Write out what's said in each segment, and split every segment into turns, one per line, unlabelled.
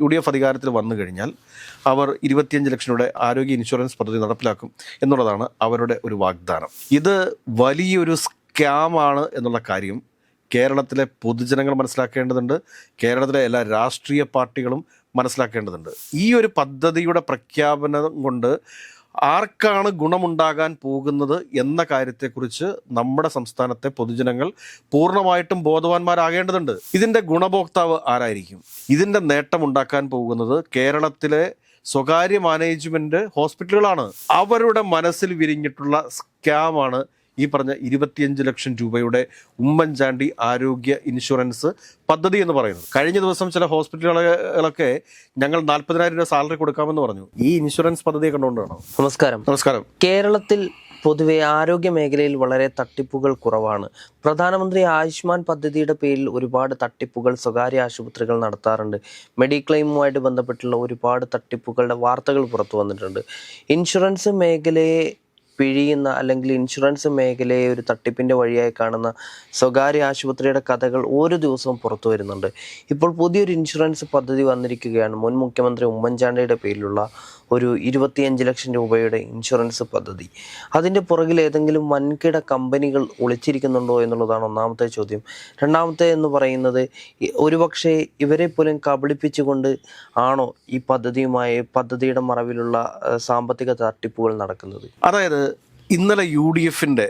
UDF അധികാരത്തിൽ വന്നു കഴിഞ്ഞാൽ അവർ 25 ലക്ഷം രൂപയുടെ ആരോഗ്യ ഇൻഷുറൻസ് പദ്ധതി നടപ്പിലാക്കും എന്നുള്ളതാണ് അവരുടെ ഒരു വാഗ്ദാനം. ഇത് വലിയൊരു സ്കാമാണ് എന്നുള്ള കാര്യം കേരളത്തിലെ പൊതുജനങ്ങൾ മനസ്സിലാക്കേണ്ടതുണ്ട്. കേരളത്തിലെ എല്ലാ രാഷ്ട്രീയ പാർട്ടികളും മനസ്സിലാക്കേണ്ടതുണ്ട്. ഈ ഒരു പദ്ധതിയുടെ പ്രഖ്യാപനം കൊണ്ട് ആർക്കാണ് ഗുണമുണ്ടാകാൻ പോകുന്നത് എന്ന കാര്യത്തെക്കുറിച്ച് നമ്മുടെ സംസ്ഥാനത്തെ പൊതുജനങ്ങൾ പൂർണ്ണമായിട്ടും ബോധവാന്മാരാകേണ്ടതുണ്ട്. ഇതിൻ്റെ ഗുണഭോക്താവ് ആരായിരിക്കും? ഇതിൻ്റെ നേട്ടമുണ്ടാക്കാൻ പോകുന്നത് കേരളത്തിലെ സ്വകാര്യ മാനേജ്മെൻറ്റ് ഹോസ്പിറ്റലുകളാണ്. അവരുടെ മനസ്സിൽ വിരിഞ്ഞിട്ടുള്ള സ്കാമാണ് ഈ പറഞ്ഞ 25 ലക്ഷം രൂപയുടെ ഉമ്മൻചാണ്ടി ആരോഗ്യ ഇൻഷുറൻസ് പദ്ധതി എന്ന് പറയുന്നത്. കഴിഞ്ഞ ദിവസം ചില ഹോസ്പിറ്റലുകളൊക്കെ ഞങ്ങൾ 40,000 രൂപ സാലറി കൊടുക്കാമെന്ന് പറഞ്ഞു. ഈ ഇൻഷുറൻസ് പദ്ധതിയെ കണ്ടുകൊണ്ടാണോ? നമസ്കാരം.
കേരളത്തിൽ പൊതുവെ ആരോഗ്യ മേഖലയിൽ വളരെ തട്ടിപ്പുകൾ കുറവാണ്. പ്രധാനമന്ത്രി ആയുഷ്മാൻ പദ്ധതിയുടെ പേരിൽ ഒരുപാട് തട്ടിപ്പുകൾ സ്വകാര്യ ആശുപത്രികൾ നടത്താറുണ്ട്. മെഡിക്ലെയിമുമായിട്ട് ബന്ധപ്പെട്ടുള്ള ഒരുപാട് തട്ടിപ്പുകളുടെ വാർത്തകൾ പുറത്തു വന്നിട്ടുണ്ട്. ഇൻഷുറൻസ് മേഖലയെ പിഴിയുന്ന അല്ലെങ്കിൽ ഇൻഷുറൻസ് മേഖലയെ ഒരു തട്ടിപ്പിൻ്റെ വഴിയായി കാണുന്ന സ്വകാര്യ ആശുപത്രിയുടെ കഥകൾ ഓരോ ദിവസവും പുറത്തു വരുന്നുണ്ട്. ഇപ്പോൾ പുതിയൊരു ഇൻഷുറൻസ് പദ്ധതി വന്നിരിക്കുകയാണ്. മുൻ മുഖ്യമന്ത്രി ഉമ്മൻചാണ്ടിയുടെ പേരിലുള്ള ഒരു 25 ലക്ഷം രൂപയുടെ ഇൻഷുറൻസ് പദ്ധതി. അതിൻ്റെ പുറകിൽ ഏതെങ്കിലും വൻകിട കമ്പനികൾ ഒളിച്ചിരിക്കുന്നുണ്ടോ എന്നുള്ളതാണ് ഒന്നാമത്തെ ചോദ്യം. രണ്ടാമത്തെ എന്ന് പറയുന്നത് ഒരുപക്ഷെ ഇവരെ പോലും കബളിപ്പിച്ചുകൊണ്ട് ആണോ ഈ പദ്ധതിയുടെ മറവിലുള്ള സാമ്പത്തിക തട്ടിപ്പുകൾ നടക്കുന്നത്?
അതായത് ഇന്നലെ UDFന്റെ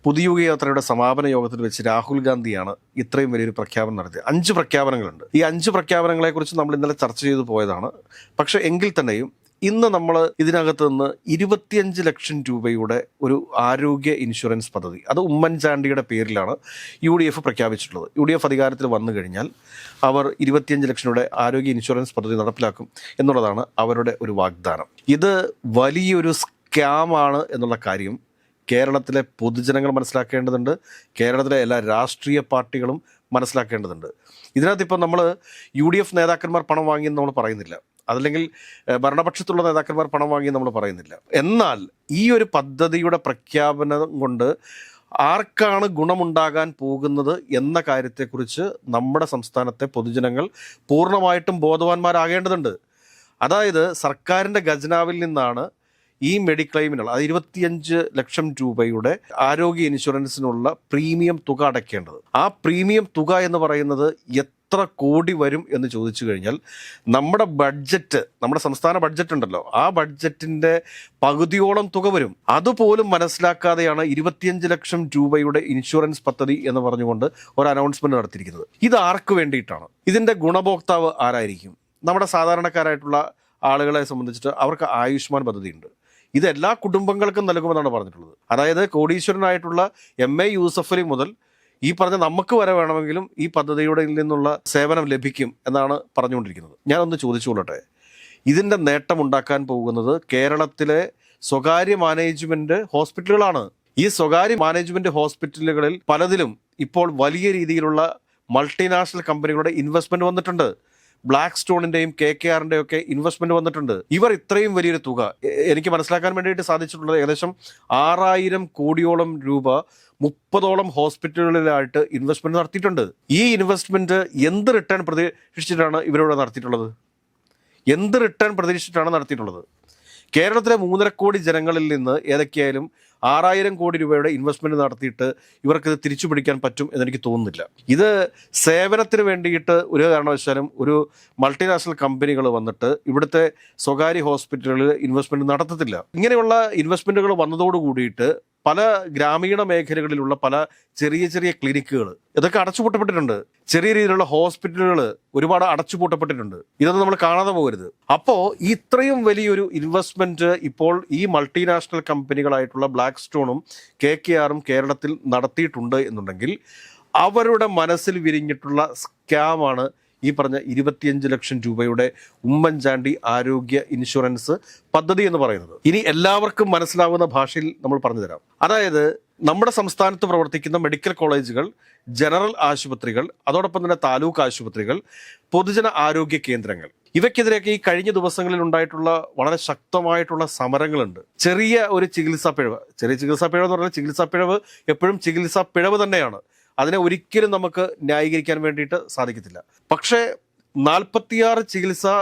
പുതുയുഗ യാത്രയുടെ സമാപന യോഗത്തിൽ വെച്ച് രാഹുൽ ഗാന്ധിയാണ് ഇത്രയും വലിയൊരു പ്രഖ്യാപനം നടത്തിയത്. 5 പ്രഖ്യാപനങ്ങളുണ്ട്. ഈ 5 പ്രഖ്യാപനങ്ങളെക്കുറിച്ച് നമ്മൾ ഇന്നലെ ചർച്ച ചെയ്തു പോയതാണ്. പക്ഷെ എങ്കിൽ തന്നെയും ഇന്ന് നമ്മൾ ഇതിനകത്ത് നിന്ന് 25 ലക്ഷം രൂപയുടെ ഒരു ആരോഗ്യ ഇൻഷുറൻസ് പദ്ധതി, അത് ഉമ്മൻചാണ്ടിയുടെ പേരിലാണ് UDF പ്രഖ്യാപിച്ചിട്ടുള്ളത്. UDF അധികാരത്തിൽ വന്നു കഴിഞ്ഞാൽ അവർ 25 ലക്ഷം രൂപയുടെ ആരോഗ്യ ഇൻഷുറൻസ് പദ്ധതി നടപ്പിലാക്കും എന്നുള്ളതാണ് അവരുടെ ഒരു വാഗ്ദാനം. ഇത് വലിയൊരു സ്കാമാണ് എന്നുള്ള കാര്യം കേരളത്തിലെ പൊതുജനങ്ങൾ മനസ്സിലാക്കേണ്ടതുണ്ട്. കേരളത്തിലെ എല്ലാ രാഷ്ട്രീയ പാർട്ടികളും മനസ്സിലാക്കേണ്ടതുണ്ട്. ഇതിനകത്ത് ഇപ്പം നമ്മൾ UDF നേതാക്കന്മാർ പണം വാങ്ങിയെന്ന് നമ്മൾ പറയുന്നില്ല, അതല്ലെങ്കിൽ ഭരണപക്ഷത്തുള്ള നേതാക്കന്മാർ പണം വാങ്ങിയെന്ന് നമ്മൾ പറയുന്നില്ല. എന്നാൽ ഈ ഒരു പദ്ധതിയുടെ പ്രഖ്യാപനം കൊണ്ട് ആർക്കാണ് ഗുണമുണ്ടാകാൻ പോകുന്നത് എന്ന കാര്യത്തെക്കുറിച്ച് നമ്മുടെ സംസ്ഥാനത്തെ പൊതുജനങ്ങൾ പൂർണ്ണമായിട്ടും ബോധവാന്മാരാകേണ്ടതുണ്ട്. അതായത് സർക്കാരിൻ്റെ ഖജനാവിൽ നിന്നാണ് ഈ മെഡിക്ലെയിമിനുള്ള, അത് 25 ലക്ഷം രൂപയുടെ ആരോഗ്യ ഇൻഷുറൻസിനുള്ള പ്രീമിയം തുക അടയ്ക്കേണ്ടത്. ആ പ്രീമിയം തുക എന്ന് പറയുന്നത് എത്ര കോടി വരും എന്ന് ചോദിച്ചു കഴിഞ്ഞാൽ നമ്മുടെ ബഡ്ജറ്റ്, നമ്മുടെ സംസ്ഥാന ബഡ്ജറ്റ് ഉണ്ടല്ലോ, ആ ബഡ്ജറ്റിൻ്റെ പകുതിയോളം തുക വരും. അതുപോലും മനസ്സിലാക്കാതെയാണ് 25 ലക്ഷം രൂപയുടെ ഇൻഷുറൻസ് പദ്ധതി എന്ന് പറഞ്ഞുകൊണ്ട് ഒരു അനൗൺസ്മെന്റ് നടത്തിയിരിക്കുന്നത്. ഇത് ആർക്ക് വേണ്ടിയിട്ടാണ്? ഇതിൻ്റെ ഗുണഭോക്താവ് ആരായിരിക്കും? നമ്മുടെ സാധാരണക്കാരായിട്ടുള്ള ആളുകളെ സംബന്ധിച്ചിട്ട് അവർക്ക് ആയുഷ്മാൻ പദ്ധതിയുണ്ട്. ഇത് എല്ലാ കുടുംബങ്ങൾക്കും നൽകുമെന്നാണ് പറഞ്ഞിട്ടുള്ളത്. അതായത് കോടീശ്വരനായിട്ടുള്ള MA യൂസഫ് അലി മുതൽ ഈ പറഞ്ഞ നമുക്ക് വരെ വേണമെങ്കിലും ഈ പദ്ധതിയുടെ നിന്നുള്ള സേവനം ലഭിക്കും എന്നാണ് പറഞ്ഞുകൊണ്ടിരിക്കുന്നത്. ഞാനൊന്ന് ചോദിച്ചുകൊള്ളട്ടെ, ഇതിൻ്റെ നേട്ടമുണ്ടാക്കാൻ പോകുന്നത് കേരളത്തിലെ സ്വകാര്യ മാനേജ്മെൻറ്റ് ഹോസ്പിറ്റലുകളാണ്. ഈ സ്വകാര്യ മാനേജ്മെൻറ്റ് ഹോസ്പിറ്റലുകളിൽ പലതിലും ഇപ്പോൾ വലിയ രീതിയിലുള്ള മൾട്ടിനാഷണൽ കമ്പനികളുടെ ഇൻവെസ്റ്റ്മെൻറ്റ് വന്നിട്ടുണ്ട്. ബ്ലാക്ക് സ്റ്റോണിൻ്റെയും KKRൻ്റെയും ഒക്കെ ഇൻവെസ്റ്റ്മെൻറ്റ് വന്നിട്ടുണ്ട്. ഇവർ ഇത്രയും വലിയൊരു തുക, എനിക്ക് മനസ്സിലാക്കാൻ വേണ്ടിയിട്ട് സാധിച്ചിട്ടുള്ളത് ഏകദേശം 6,000 കോടിയോളം രൂപ 30ഓളം ഹോസ്പിറ്റലുകളിലായിട്ട് ഇൻവെസ്റ്റ്മെൻറ്റ് നടത്തിയിട്ടുണ്ട്. ഈ ഇൻവെസ്റ്റ്മെൻറ്റ് എന്ത് റിട്ടേൺ പ്രതീക്ഷിച്ചിട്ടാണ് ഇവരിവിടെ നടത്തിയിട്ടുള്ളത്? എന്ത് റിട്ടേൺ പ്രതീക്ഷിച്ചിട്ടാണ് നടത്തിയിട്ടുള്ളത്? കേരളത്തിലെ 3.5 കോടി ജനങ്ങളിൽ നിന്ന് ഏതൊക്കെയായാലും 6,000 കോടി രൂപയുടെ ഇൻവെസ്റ്റ്മെൻറ്റ് നടത്തിയിട്ട് ഇവർക്കിത് തിരിച്ചു പിടിക്കാൻ പറ്റും എന്നെനിക്ക് തോന്നുന്നില്ല. ഇത് സേവനത്തിന് വേണ്ടിയിട്ട് ഒരു കാരണവശാലും ഒരു മൾട്ടിനാഷണൽ കമ്പനികൾ വന്നിട്ട് ഇവിടുത്തെ സ്വകാര്യ ഹോസ്പിറ്റലുകളിൽ ഇൻവെസ്റ്റ്മെൻറ്റ് നടത്തത്തില്ല. ഇങ്ങനെയുള്ള ഇൻവെസ്റ്റ്മെൻറ്റുകൾ വന്നതോട് കൂടിയിട്ട് പല ഗ്രാമീണ മേഖലകളിലുള്ള പല ചെറിയ ചെറിയ ക്ലിനിക്കുകൾ ഇതൊക്കെ അടച്ചുപൂട്ടപ്പെട്ടിട്ടുണ്ട്. ചെറിയ രീതിയിലുള്ള ഹോസ്പിറ്റലുകൾ ഒരുപാട് അടച്ചുപൂട്ടപ്പെട്ടിട്ടുണ്ട്. ഇതൊന്നും നമ്മൾ കാണാതെ പോകരുത്. അപ്പോൾ ഇത്രയും വലിയൊരു ഇൻവെസ്റ്റ്മെൻറ്റ് ഇപ്പോൾ ഈ മൾട്ടിനാഷണൽ കമ്പനികളായിട്ടുള്ള ബ്ലാക്ക് സ്റ്റോണും KKRും കേരളത്തിൽ നടത്തിയിട്ടുണ്ട് എന്നുണ്ടെങ്കിൽ അവരുടെ മനസ്സിൽ വിരിഞ്ഞിട്ടുള്ള സ്കാമാണ് ഈ പറഞ്ഞ 25 ലക്ഷം രൂപയുടെ ഉമ്മൻചാണ്ടി ആരോഗ്യ ഇൻഷുറൻസ് പദ്ധതി എന്ന് പറയുന്നത്. ഇനി എല്ലാവർക്കും മനസ്സിലാവുന്ന ഭാഷയിൽ നമ്മൾ പറഞ്ഞു തരാം. അതായത് നമ്മുടെ സംസ്ഥാനത്ത് പ്രവർത്തിക്കുന്ന മെഡിക്കൽ കോളേജുകൾ, ജനറൽ ആശുപത്രികൾ, അതോടൊപ്പം തന്നെ താലൂക്ക് ആശുപത്രികൾ, പൊതുജന ആരോഗ്യ കേന്ദ്രങ്ങൾ, ഇവയ്ക്കെതിരെയൊക്കെ ഈ കഴിഞ്ഞ ദിവസങ്ങളിൽ ഉണ്ടായിട്ടുള്ള വളരെ ശക്തമായിട്ടുള്ള സമരങ്ങളുണ്ട്. ചെറിയ ഒരു ചികിത്സാ പിഴവ് എന്ന് പറഞ്ഞാൽ ചികിത്സാ പിഴവ് എപ്പോഴും ചികിത്സാ പിഴവ് തന്നെയാണ്. അതിനെ ഒരിക്കലും നമുക്ക് ന്യായീകരിക്കാൻ വേണ്ടിയിട്ട് സാധിക്കത്തില്ല. പക്ഷേ 46 ചികിത്സാ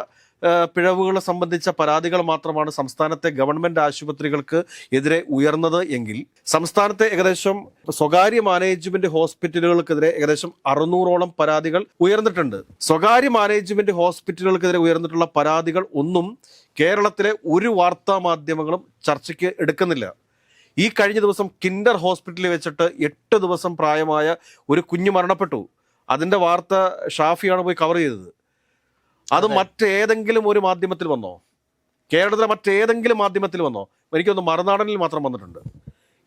പിഴവുകളെ സംബന്ധിച്ച പരാതികൾ മാത്രമാണ് സംസ്ഥാനത്തെ ഗവൺമെന്റ് ആശുപത്രികൾക്ക് എതിരെ ഉയർന്നത് എങ്കിൽ സംസ്ഥാനത്തെ ഏകദേശം സ്വകാര്യ മാനേജ്മെന്റ് ഹോസ്പിറ്റലുകൾക്കെതിരെ ഏകദേശം 600ഓളം പരാതികൾ ഉയർന്നിട്ടുണ്ട്. സ്വകാര്യ മാനേജ്മെന്റ് ഹോസ്പിറ്റലുകൾക്കെതിരെ ഉയർന്നിട്ടുള്ള പരാതികൾ ഒന്നും കേരളത്തിലെ ഒരു വാർത്താ മാധ്യമങ്ങളും ചർച്ചയ്ക്ക് എടുക്കുന്നില്ല. ഈ കഴിഞ്ഞ ദിവസം കിൻഡർ ഹോസ്പിറ്റലിൽ വെച്ചിട്ട് 8 ദിവസം പ്രായമായ ഒരു കുഞ്ഞ് മരണപ്പെട്ടു. അതിന്റെ വാർത്ത ഷാഫിയാണ് പോയി കവർ ചെയ്തത്. അത് മറ്റേതെങ്കിലും ഒരു മാധ്യമത്തിൽ വന്നോ? കേരളത്തിലെ മറ്റേതെങ്കിലും മാധ്യമത്തിൽ വന്നോ? എനിക്കൊന്ന് മറുനാടനിൽ മാത്രം വന്നിട്ടുണ്ട്.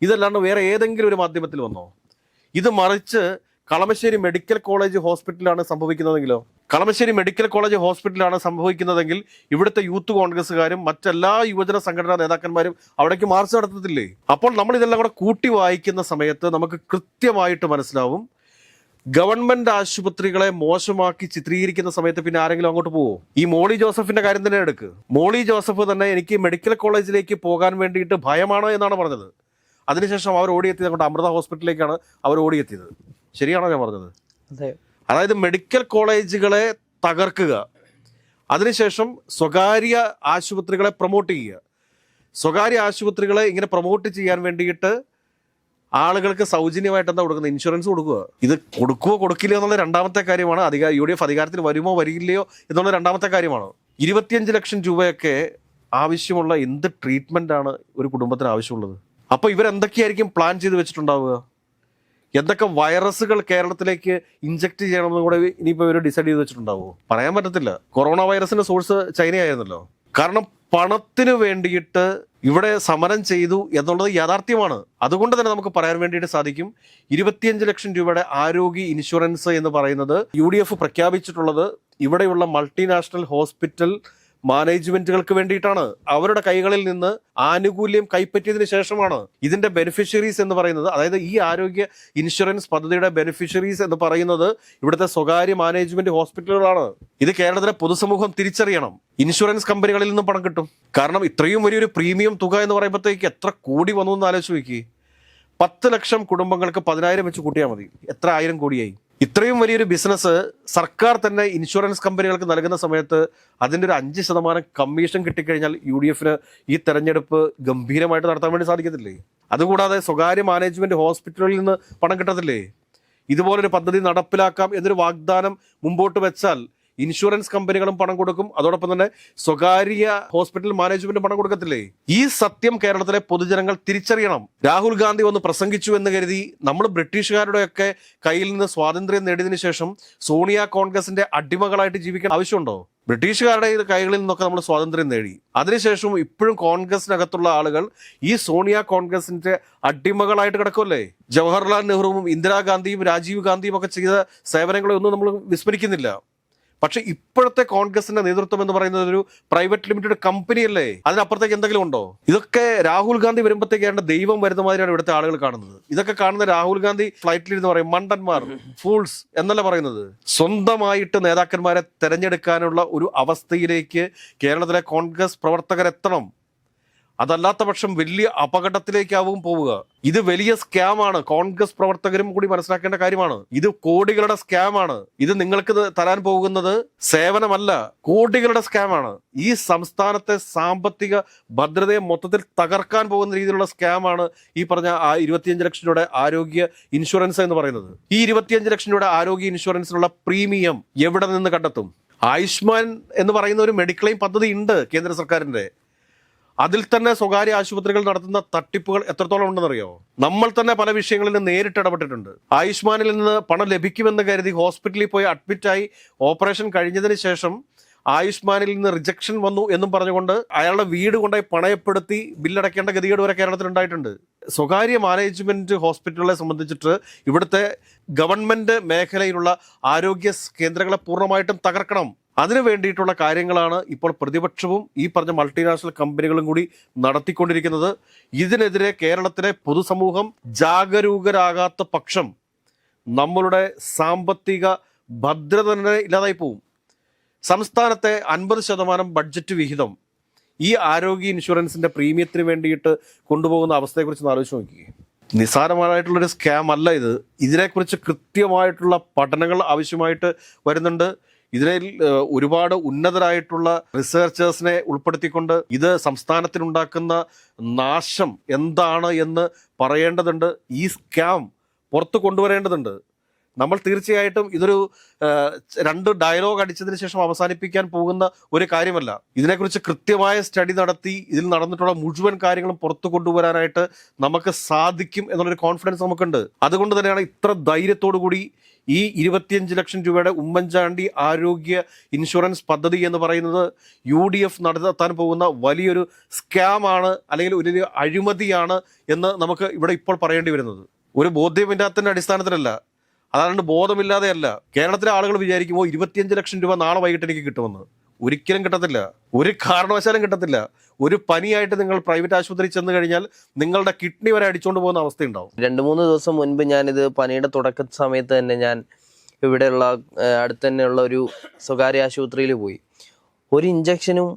ഇതല്ലാണ്ട് വേറെ ഏതെങ്കിലും ഒരു മാധ്യമത്തിൽ വന്നോ? ഇത് മറിച്ച് കളമശ്ശേരി മെഡിക്കൽ കോളേജ് ഹോസ്പിറ്റലാണ് സംഭവിക്കുന്നതെങ്കിലോ? കളമശ്ശേരി മെഡിക്കൽ കോളേജ് ഹോസ്പിറ്റലാണ് സംഭവിക്കുന്നതെങ്കിൽ ഇവിടുത്തെ യൂത്ത് കോൺഗ്രസ്സുകാരും മറ്റെല്ലാ യുവജന സംഘടനാ നേതാക്കന്മാരും അവിടേക്ക് മാർച്ച് നടത്തത്തില്ലേ? അപ്പോൾ നമ്മൾ ഇതെല്ലാം കൂടെ കൂട്ടി വായിക്കുന്ന സമയത്ത് നമുക്ക് കൃത്യമായിട്ട് മനസ്സിലാവും, ഗവൺമെന്റ് ആശുപത്രികളെ മോശമാക്കി ചിത്രീകരിക്കുന്ന സമയത്ത് പിന്നെ ആരെങ്കിലും അങ്ങോട്ട് പോവോ? ഈ മോളി ജോസഫിന്റെ കാര്യം തന്നെ എടുക്ക്. മോളി ജോസഫ് തന്നെ എനിക്ക് മെഡിക്കൽ കോളേജിലേക്ക് പോകാൻ വേണ്ടിയിട്ട് ഭയമാണ് എന്നാണ് പറഞ്ഞത്. അതിനുശേഷം അവർ ഓടിയെത്തിയത് അങ്ങോട്ട് അമൃത ഹോസ്പിറ്റലിലേക്കാണ് അവർ ഓടിയെത്തിയത്. ശരിയാണോ ഞാൻ പറഞ്ഞത്? അതായത് മെഡിക്കൽ കോളേജുകളെ തകർക്കുക, അതിനുശേഷം സ്വകാര്യ ആശുപത്രികളെ പ്രൊമോട്ട് ചെയ്യുക. സ്വകാര്യ ആശുപത്രികളെ ഇങ്ങനെ പ്രൊമോട്ട് ചെയ്യാൻ വേണ്ടിയിട്ട് ആളുകൾക്ക് സൗജന്യമായിട്ട് എന്താ കൊടുക്കുന്നത്? ഇൻഷുറൻസ് കൊടുക്കുക. ഇത് കൊടുക്കുകയോ കൊടുക്കില്ലയോ എന്നുള്ള രണ്ടാമത്തെ കാര്യമാണ്. UDF അധികാരത്തിൽ വരുമോ വരില്ലയോ എന്നുള്ള രണ്ടാമത്തെ കാര്യമാണ്. 25 ലക്ഷം രൂപയൊക്കെ ആവശ്യമുള്ള എന്ത് ട്രീറ്റ്മെന്റ് ആണ് ഒരു കുടുംബത്തിന് ആവശ്യമുള്ളത്? അപ്പൊ ഇവരെന്തൊക്കെയായിരിക്കും പ്ലാൻ ചെയ്ത് വെച്ചിട്ടുണ്ടാവുക? എന്തൊക്കെ വൈറസുകൾ കേരളത്തിലേക്ക് ഇഞ്ചക്ട് ചെയ്യണമെന്ന് കൂടെ ഇനിയിപ്പോൾ ഇവർ ഡിസൈഡ് ചെയ്ത് വെച്ചിട്ടുണ്ടാവുമോ? പറയാൻ പറ്റത്തില്ല. കൊറോണ വൈറസിന്റെ സോഴ്സ് ചൈനയായിരുന്നല്ലോ. കാരണം പണത്തിന് വേണ്ടിയിട്ട് ഇവിടെ സമരം ചെയ്തു എന്നുള്ളത് യാഥാർത്ഥ്യമാണ്. അതുകൊണ്ട് തന്നെ നമുക്ക് പറയാൻ വേണ്ടിയിട്ട് സാധിക്കും, 25 ലക്ഷം രൂപയുടെ ആരോഗ്യ ഇൻഷുറൻസ് എന്ന് പറയുന്നത് UDF പ്രഖ്യാപിച്ചിട്ടുള്ളത് ഇവിടെയുള്ള മൾട്ടിനാഷണൽ ഹോസ്പിറ്റൽ മാനേജ്മെന്റുകൾക്ക് വേണ്ടിയിട്ടാണ്. അവരുടെ കൈകളിൽ നിന്ന് ആനുകൂല്യം കൈപ്പറ്റിയതിനു ശേഷമാണ് ഇതിന്റെ ബെനിഫിഷ്യറീസ് എന്ന് പറയുന്നത്. അതായത് ഈ ആരോഗ്യ ഇൻഷുറൻസ് പദ്ധതിയുടെ ബെനിഫിഷ്യറീസ് എന്ന് പറയുന്നത് ഇവിടുത്തെ സ്വകാര്യ മാനേജ്മെന്റ് ഹോസ്പിറ്റലുകളാണ്. ഇത് കേരളത്തിലെ പൊതുസമൂഹം തിരിച്ചറിയണം. ഇൻഷുറൻസ് കമ്പനികളിൽ നിന്നും പണം കിട്ടും. കാരണം ഇത്രയും വലിയൊരു പ്രീമിയം തുക എന്ന് പറയുമ്പോഴത്തേക്ക് എത്ര കോടി വന്നു എന്ന് ആലോചിച്ച് നോക്കി. 10 ലക്ഷം കുടുംബങ്ങൾക്ക് 10,000 വെച്ച് കൂട്ടിയാൽ മതി, എത്ര 1000 കോടിയായി. ഇത്രയും വലിയൊരു ബിസിനസ് സർക്കാർ തന്നെ ഇൻഷുറൻസ് കമ്പനികൾക്ക് നൽകുന്ന സമയത്ത് അതിൻ്റെ ഒരു 5% കമ്മീഷൻ കിട്ടിക്കഴിഞ്ഞാൽ UDFന് ഈ തെരഞ്ഞെടുപ്പ് ഗംഭീരമായിട്ട് നടത്താൻ വേണ്ടി സാധിക്കത്തില്ലേ? അതുകൂടാതെ സ്വകാര്യ മാനേജ്മെന്റ് ഹോസ്പിറ്റലുകളിൽ നിന്ന് പണം കിട്ടത്തില്ലേ? ഇതുപോലൊരു പദ്ധതി നടപ്പിലാക്കാം എന്നൊരു വാഗ്ദാനം മുമ്പോട്ട് വെച്ചാൽ ഇൻഷുറൻസ് കമ്പനികളും പണം കൊടുക്കും, അതോടൊപ്പം തന്നെ സ്വകാര്യ ഹോസ്പിറ്റൽ മാനേജ്മെന്റും പണം കൊടുക്കത്തില്ലേ? ഈ സത്യം കേരളത്തിലെ പൊതുജനങ്ങൾ തിരിച്ചറിയണം. രാഹുൽ ഗാന്ധി ഒന്ന് പ്രസംഗിച്ചു എന്ന് കരുതി നമ്മൾ ബ്രിട്ടീഷുകാരുടെയൊക്കെ കയ്യിൽ നിന്ന് സ്വാതന്ത്ര്യം നേടിയതിനു ശേഷം സോണിയ കോൺഗ്രസിന്റെ അടിമകളായിട്ട് ജീവിക്കാൻ ആവശ്യമുണ്ടോ? ബ്രിട്ടീഷുകാരുടെ കൈകളിൽ നിന്നൊക്കെ നമ്മൾ സ്വാതന്ത്ര്യം നേടി. അതിനുശേഷം ഇപ്പോഴും കോൺഗ്രസിനകത്തുള്ള ആളുകൾ ഈ സോണിയ കോൺഗ്രസിന്റെ അടിമകളായിട്ട് കിടക്കുമല്ലേ? ജവഹർലാൽ നെഹ്റുവും ഇന്ദിരാഗാന്ധിയും രാജീവ് ഗാന്ധിയും ഒക്കെ ചെയ്ത സേവനങ്ങളെ ഒന്നും നമ്മൾ വിസ്മരിക്കുന്നില്ല. പക്ഷെ ഇപ്പോഴത്തെ കോൺഗ്രസിന്റെ നേതൃത്വം എന്ന് പറയുന്നത് ഒരു പ്രൈവറ്റ് ലിമിറ്റഡ് കമ്പനി അല്ലേ? അതിനപ്പുറത്തേക്ക് എന്തെങ്കിലും ഉണ്ടോ? ഇതൊക്കെ രാഹുൽ ഗാന്ധി വരുമ്പോഴത്തേക്കാണ് ദൈവം വരുന്ന മാതിരിയാണ് ഇവിടുത്തെ ആളുകൾ കാണുന്നത്. ഇതൊക്കെ കാണുന്ന രാഹുൽ ഗാന്ധി ഫ്ലൈറ്റിലിരുന്ന് പറയും മണ്ടന്മാർ, ഫൂൾസ് എന്നല്ല പറയുന്നത്. സ്വന്തമായിട്ട് നേതാക്കന്മാരെ തെരഞ്ഞെടുക്കാനുള്ള ഒരു അവസ്ഥയിലേക്ക് കേരളത്തിലെ കോൺഗ്രസ് പ്രവർത്തകരെത്തണം. അതല്ലാത്ത പക്ഷം വലിയ അപകടത്തിലേക്കാവും പോവുക. ഇത് വലിയ സ്കാമാണ്. കോൺഗ്രസ് പ്രവർത്തകരും കൂടി മനസ്സിലാക്കേണ്ട കാര്യമാണ്. ഇത് കോടികളുടെ സ്കാമാണ്. ഇത് നിങ്ങൾക്ക് തരാൻ പോകുന്നത് സേവനമല്ല, കോടികളുടെ സ്കാമാണ്. ഈ സംസ്ഥാനത്തെ സാമ്പത്തിക ഭദ്രതയെ മൊത്തത്തിൽ തകർക്കാൻ പോകുന്ന രീതിയിലുള്ള സ്കാമാണ് ഈ പറഞ്ഞ 25 ലക്ഷം രൂപയുടെ ആരോഗ്യ ഇൻഷുറൻസ് എന്ന് പറയുന്നത്. ഈ 25 ലക്ഷം രൂപയുടെ ആരോഗ്യ ഇൻഷുറൻസിനുള്ള പ്രീമിയം എവിടെ നിന്ന് കണ്ടെത്തും? ആയുഷ്മാൻ എന്ന് പറയുന്ന ഒരു മെഡിക്ലെയിം പദ്ധതി ഉണ്ട് കേന്ദ്ര സർക്കാരിന്റെ. അതിൽ തന്നെ സ്വകാര്യ ആശുപത്രികൾ നടത്തുന്ന തട്ടിപ്പുകൾ എത്രത്തോളം ഉണ്ടെന്നറിയോ? നമ്മൾ തന്നെ പല വിഷയങ്ങളിലും നേരിട്ട് ഇടപെട്ടിട്ടുണ്ട്. ആയുഷ്മാനിൽ നിന്ന് പണം ലഭിക്കുമെന്ന് കരുതി ഹോസ്പിറ്റലിൽ പോയി അഡ്മിറ്റായി ഓപ്പറേഷൻ കഴിഞ്ഞതിന് ശേഷം ആയുഷ്മാനിൽ നിന്ന് റിജക്ഷൻ വന്നു എന്നും പറഞ്ഞുകൊണ്ട് അയാളുടെ വീട് കൊണ്ടായി പണയപ്പെടുത്തി ബില്ലടയ്ക്കേണ്ട ഗതികേട് വരെ കേരളത്തിൽ ഉണ്ടായിട്ടുണ്ട്. സ്വകാര്യ മാനേജ്മെന്റ് ഹോസ്പിറ്റലുകളെ സംബന്ധിച്ചിട്ട് ഇവിടുത്തെ ഗവൺമെന്റ് മേഖലയിലുള്ള ആരോഗ്യ കേന്ദ്രങ്ങളെ പൂർണ്ണമായിട്ടും തകർക്കണം. അതിനു വേണ്ടിയിട്ടുള്ള കാര്യങ്ങളാണ് ഇപ്പോൾ പ്രതിപക്ഷവും ഈ പറഞ്ഞ മൾട്ടിനാഷണൽ കമ്പനികളും കൂടി നടത്തിക്കൊണ്ടിരിക്കുന്നത്. ഇതിനെതിരെ കേരളത്തിലെ പൊതുസമൂഹം ജാഗരൂകരാകാത്ത പക്ഷം നമ്മളുടെ സാമ്പത്തിക ഭദ്രത തന്നെ ഇല്ലാതായി പോവും. സംസ്ഥാനത്തെ 50% ബഡ്ജറ്റ് വിഹിതം ഈ ആരോഗ്യ ഇൻഷുറൻസിന്റെ പ്രീമിയത്തിന് വേണ്ടിയിട്ട് കൊണ്ടുപോകുന്ന അവസ്ഥയെക്കുറിച്ച് ആലോചിച്ച് നോക്കി. നിസ്സാരമായിട്ടുള്ളൊരു സ്കാം അല്ല ഇത്. ഇതിനെക്കുറിച്ച് കൃത്യമായിട്ടുള്ള പഠനങ്ങൾ ആവശ്യമായിട്ട് വരുന്നുണ്ട്. ഇതിൽ ഒരുപാട് ഉന്നതരായിട്ടുള്ള റിസർച്ചേഴ്സിനെ ഉൾപ്പെടുത്തിക്കൊണ്ട് ഇത് സംസ്ഥാനത്തിനുണ്ടാക്കുന്ന നാശം എന്താണ് എന്ന് പറയേണ്ടതുണ്ട്. ഈ സ്കാം പുറത്തു കൊണ്ടുവരേണ്ടതുണ്ട്. നമ്മൾ തീർച്ചയായിട്ടും ഇതൊരു 2 ഡയലോഗ് അടിച്ചതിന് ശേഷം അവസാനിപ്പിക്കാൻ പോകുന്ന ഒരു കാര്യമല്ല. ഇതിനെക്കുറിച്ച് കൃത്യമായ സ്റ്റഡി നടത്തി ഇതിൽ നടന്നിട്ടുള്ള മുഴുവൻ കാര്യങ്ങളും പുറത്തു കൊണ്ടുവരാനായിട്ട് നമുക്ക് സാധിക്കും എന്നുള്ളൊരു കോൺഫിഡൻസ് നമുക്കുണ്ട്. അതുകൊണ്ട് തന്നെയാണ് ഇത്ര ധൈര്യത്തോടു കൂടി ഈ 25 ലക്ഷം രൂപയുടെ ഉമ്മൻചാണ്ടി ആരോഗ്യ ഇൻഷുറൻസ് പദ്ധതി എന്ന് പറയുന്നത് UDF നടത്താൻ പോകുന്ന വലിയൊരു സ്കാമാണ്, അല്ലെങ്കിൽ ഒരു അഴിമതിയാണ് എന്ന് നമുക്ക് ഇവിടെ ഇപ്പോൾ പറയേണ്ടി വരുന്നത്. ഒരു ബോധ്യമില്ലാത്തതിൻ്റെ അടിസ്ഥാനത്തിലല്ല, അതാണ്ട് ബോധമില്ലാതെയല്ല. കേരളത്തിലെ ആളുകൾ വിചാരിക്കുമ്പോൾ 25 ലക്ഷം രൂപ നാളെ വൈകിട്ട് എനിക്ക് കിട്ടുമെന്ന്. ഒരിക്കലും കിട്ടത്തില്ല, ഒരു കാരണവശാലും കിട്ടത്തില്ല. ഒരു പനിയായിട്ട് നിങ്ങൾ പ്രൈവറ്റ് ആശുപത്രിയിൽ ചെന്ന് കഴിഞ്ഞാൽ നിങ്ങളുടെ കിഡ്നി വരെ അടിച്ചുകൊണ്ട് പോകുന്ന അവസ്ഥയുണ്ടാവും.
2-3 ദിവസം മുൻപ് ഞാനിത് പനിയുടെ തുടക്ക സമയത്ത് തന്നെ ഞാൻ ഇവിടെയുള്ള അടുത്ത് തന്നെയുള്ള ഒരു സ്വകാര്യ ആശുപത്രിയിൽ പോയി. ഒരു ഇഞ്ചക്ഷനും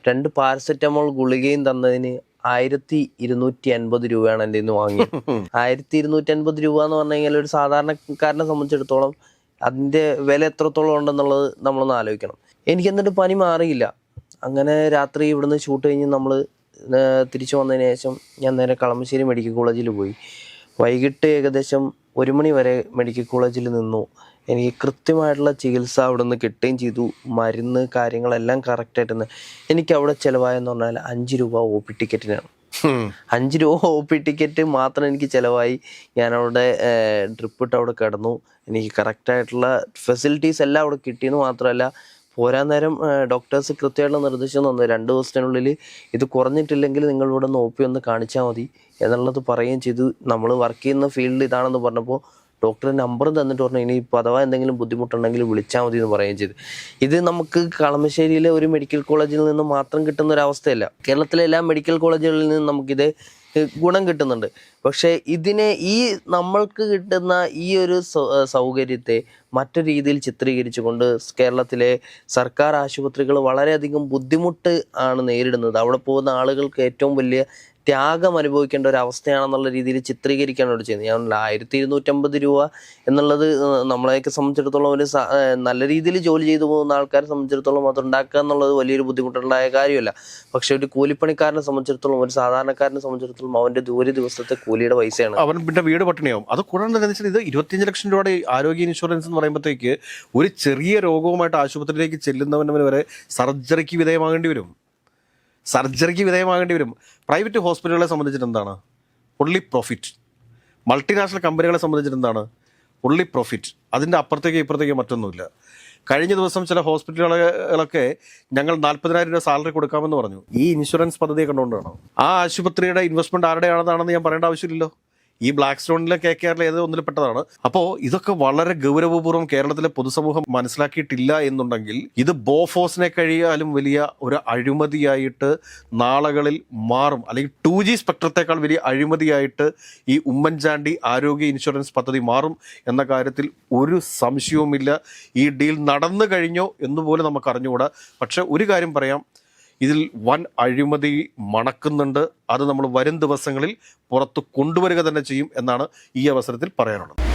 2 പാരസെറ്റമോൾ ഗുളികയും തന്നതിന് 1250 രൂപയാണ് എൻ്റെ ഇന്ന് വാങ്ങിയത്. 1250 രൂപ എന്ന് പറഞ്ഞു കഴിഞ്ഞാൽ ഒരു സാധാരണക്കാരനെ സംബന്ധിച്ചിടത്തോളം അതിൻ്റെ വില എത്രത്തോളം ഉണ്ടെന്നുള്ളത് നമ്മളൊന്ന് ആലോചിക്കണം. എനിക്ക് എന്നിട്ട് പനി മാറിയില്ല. അങ്ങനെ രാത്രി ഇവിടുന്ന് ഷൂട്ട് കഴിഞ്ഞ് നമ്മൾ തിരിച്ചു വന്നതിന് ശേഷം ഞാൻ നേരെ കളമശ്ശേരി മെഡിക്കൽ കോളേജിൽ പോയി. വൈകിട്ട് ഏകദേശം 1 മണി വരെ മെഡിക്കൽ കോളേജിൽ നിന്നു. എനിക്ക് കൃത്യമായിട്ടുള്ള ചികിത്സ അവിടെ നിന്ന് കിട്ടുകയും ചെയ്തു. മരുന്ന് കാര്യങ്ങളെല്ലാം കറക്റ്റായിട്ടെന്ന്. എനിക്ക് അവിടെ ചിലവായെന്ന് പറഞ്ഞാൽ 5 രൂപ OP ടിക്കറ്റിനാണ്. 5 രൂപ OP ടിക്കറ്റ് മാത്രം എനിക്ക് ചിലവായി. ഞാനവിടെ ഡ്രിപ്പ് ഇട്ട് അവിടെ കിടന്നു. എനിക്ക് കറക്റ്റായിട്ടുള്ള ഫെസിലിറ്റീസ് എല്ലാം അവിടെ കിട്ടിയെന്ന് മാത്രമല്ല, പോരാൻ നേരം ഡോക്ടേഴ്സ് കൃത്യമായിട്ടുള്ള നിർദ്ദേശം തന്നു, 2 ദിവസത്തിനുള്ളിൽ ഇത് കുറഞ്ഞിട്ടില്ലെങ്കിൽ നിങ്ങൾ ഇവിടെ നിന്ന് OP ഒന്ന് കാണിച്ചാൽ മതി എന്നുള്ളത് പറയുകയും ചെയ്തു. നമ്മൾ വർക്ക് ചെയ്യുന്ന ഫീൽഡ് ഇതാണെന്ന് പറഞ്ഞപ്പോൾ ഡോക്ടർ നമ്പറും തന്നിട്ട് പറഞ്ഞു, ഇനി ഇപ്പോൾ അഥവാ എന്തെങ്കിലും ബുദ്ധിമുട്ടുണ്ടെങ്കിൽ വിളിച്ചാൽ മതി എന്ന് പറയുകയും ചെയ്തു. ഇത് നമുക്ക് കളമശ്ശേരിയിലെ ഒരു മെഡിക്കൽ കോളേജിൽ നിന്ന് മാത്രം കിട്ടുന്ന ഒരു അവസ്ഥയല്ല. കേരളത്തിലെ എല്ലാ മെഡിക്കൽ കോളേജുകളിൽ നിന്നും നമുക്കിത് ഗുണം കിട്ടുന്നുണ്ട്. പക്ഷേ ഇതിനെ നമ്മൾക്ക് കിട്ടുന്ന ഈ ഒരു സൗകര്യത്തെ മറ്റു രീതിയിൽ ചിത്രീകരിച്ചുകൊണ്ട് കേരളത്തിലെ സർക്കാർ ആശുപത്രികൾ വളരെയധികം ബുദ്ധിമുട്ട് ആണ് നേരിടുന്നത്. അവിടെ പോകുന്ന ആളുകൾക്ക് ഏറ്റവും വലിയ ത്യാഗം അനുഭവിക്കേണ്ട ഒരു അവസ്ഥയാണെന്നുള്ള രീതിയിൽ ചിത്രീകരിക്കാനോട് ചെയ്യുന്നത്. ഞാൻ 1250 രൂപ എന്നുള്ളത് നമ്മളെയൊക്കെ സംബന്ധിച്ചിടത്തോളം ഒരു നല്ല രീതിയിൽ ജോലി ചെയ്തു പോകുന്ന ആൾക്കാരെ സംബന്ധിച്ചിടത്തോളം അത് ഉണ്ടാക്കുക എന്നുള്ളത് വലിയൊരു ബുദ്ധിമുട്ടുണ്ടായ കാര്യമല്ല. പക്ഷെ ഒരു കൂലിപ്പണിക്കാരനെ സംബന്ധിച്ചിടത്തോളം, ഒരു സാധാരണക്കാരനെ സംബന്ധിച്ചിടത്തോളം അവൻ്റെ ഒരു ദിവസത്തെ കൂലിയുടെ പൈസയാണ്.
അവൻ പിന്നെ വീട് പട്ടിണിയാവും. അത് കൂടാണ്ട് ഇത് 25 ലക്ഷം രൂപയുടെ ആരോഗ്യ ഇൻഷുറൻസ് എന്ന് പറയുമ്പോഴത്തേക്ക് ഒരു ചെറിയ രോഗവുമായിട്ട് ആശുപത്രിയിലേക്ക് ചെല്ലുന്നവന് വരെ സർജറിക്ക് വിധേയമാകേണ്ടി വരും. പ്രൈവറ്റ് ഹോസ്പിറ്റലുകളെ സംബന്ധിച്ചിട്ട് എന്താണ്? Only profit. മൾട്ടിനാഷണൽ കമ്പനികളെ സംബന്ധിച്ചിട്ട് എന്താണ്? Only profit. അതിൻ്റെ അപ്പുറത്തേക്ക് ഇപ്പുറത്തേക്ക് മറ്റൊന്നുമില്ല. കഴിഞ്ഞ ദിവസം ചില ഹോസ്പിറ്റലുകളൊക്കെ ഞങ്ങൾ 40,000 രൂപ സാലറി കൊടുക്കാമെന്ന് പറഞ്ഞു. ഈ ഇൻഷുറൻസ് പദ്ധതിയെ കണ്ടുകൊണ്ടാണോ? ആ ആശുപത്രിയുടെ ഇൻവെസ്റ്റ്മെൻറ്റ് ആരുടെയാണെന്നാണെന്ന് ഞാൻ പറയേണ്ട ആവശ്യമില്ലല്ലോ. ഈ ബ്ലാക്ക് സ്റ്റോണിലെ KKR ഏതോ ഒന്നിൽ പെട്ടതാണ്. അപ്പോൾ ഇതൊക്കെ വളരെ ഗൗരവപൂർവ്വം കേരളത്തിലെ പൊതുസമൂഹം മനസ്സിലാക്കിയിട്ടില്ല എന്നുണ്ടെങ്കിൽ ഇത് ബോഫോസിനെ കഴിയാലും വലിയ ഒരു അഴിമതിയായിട്ട് നാളുകളിൽ മാറും. അല്ലെങ്കിൽ 2G സ്പെക്ട്രത്തെക്കാൾ വലിയ അഴിമതിയായിട്ട് ഈ ഉമ്മൻചാണ്ടി ആരോഗ്യ ഇൻഷുറൻസ് പദ്ധതി മാറും എന്ന കാര്യത്തിൽ ഒരു സംശയവുമില്ല. ഈ ഡീൽ നടന്നു കഴിഞ്ഞോ എന്നുപോലും നമുക്ക് അറിഞ്ഞുകൂടാ. പക്ഷെ ഒരു കാര്യം പറയാം, ഇതിൽ വൻ അഴിമതി മണക്കുന്നുണ്ട്. അത് നമ്മൾ വരും ദിവസങ്ങളിൽ പുറത്ത് കൊണ്ടുവരിക തന്നെ ചെയ്യും എന്നാണ് ഈ അവസരത്തിൽ പറയാനുള്ളത്.